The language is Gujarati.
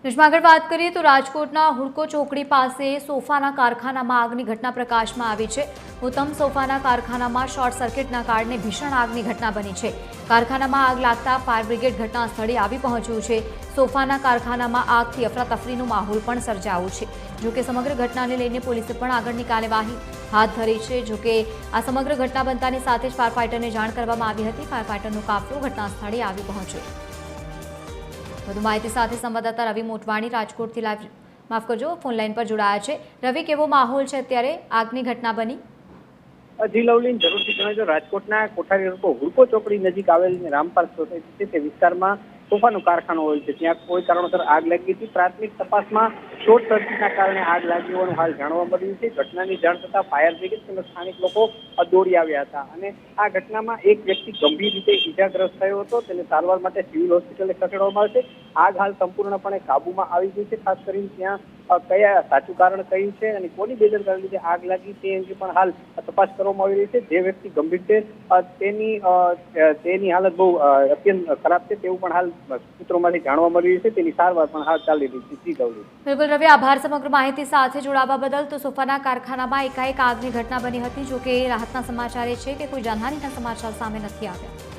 આગળ વાત કરીએ તો રાજકોટના હુડકો ચોકડી પાસે સોફાના કારખાનામાં આગની ઘટના પ્રકાશમાં આવી છે। ઉત્તમ સોફાના કારખાનામાં શોર્ટ સર્કિટના કારણે ભીષણ આગની ઘટના બની છે। કારખાનામાં આગ લાગતા ફાયર બ્રિગેડ ઘટના સ્થળે આવી પહોંચ્યું છે। સોફાના કારખાનામાં આગથી અફરાતફરીનો માહોલ પણ સર્જાયો છે। જોકે સમગ્ર ઘટનાને લઈને પોલીસે પણ આગળની કાર્યવાહી હાથ ધરી છે। જોકે આ સમગ્ર ઘટના બનતાની સાથે જ ફાયર ફાઇટરને જાણ કરવામાં આવી હતી। ફાયર ફાઇટરનો કાફલો ઘટના સ્થળે આવી પહોંચ્યો। વધુ માહિતી સાથે સંવાદદાતા રવિ મોટવાણી રાજકોટથી લાઈવ ફોન લાઈન પર જોડાયા છે। રવિ, કેવો માહોલ છે અત્યારે આગની ઘટના બની? જી લવલીન, જરૂરથી જણાવજો। રાજકોટના કોઠારી રોડ હુડકો ચોકડી નજીક આવેલી રામપાલ સોસાયટી છે તે વિસ્તારમાં સોફાનું કારખાનું હોય છે। ત્યાં કોઈ કારણોસર આગ લાગી હતી। પ્રાથમિક તપાસમાં શોર્ટ સર્કિટના કારણે આગ લાગી હોવાનું હાલ જાણવા મળ્યું છે। ઘટનાની જાણ થતાં ફાયર બ્રિગેડ તેમજ સ્થાનિક લોકો દોડી આવ્યા હતા અને આ ઘટનામાં એક વ્યક્તિ ગંભીર રીતે ઈજાગ્રસ્ત થયો હતો। તેને સારવાર માટે સિવિલ હોસ્પિટલે ખસેડવામાં આવે છે। આગ હાલ સંપૂર્ણપણે કાબૂમાં આવી ગઈ છે। ખાસ કરીને ત્યાં કયા સાચું કારણ કયું છે અને કોની બેદરકારી લીધે આગ લાગી તે અંગે પણ હાલ તપાસ કરવામાં આવી રહી છે। જે વ્યક્તિ ગંભીર છે તેની હાલત બહુ અત્યંત ખરાબ છે તેવું પણ હાલ સૂત્રોમાંથી જાણવા મળી રહ્યું છે। તેની સારવાર પણ હાલ ચાલી રહી છે। બિલકુલ રવિ, આભાર સમગ્ર માહિતી સાથે જોડાવા બદલ। તો સોફાના કારખાનામાં એકાએક આગની ઘટના બની હતી। જોકે રાહતના સમાચાર એ છે કે કોઈ જાનહાનિના સમાચાર સામે નથી આવ્યા।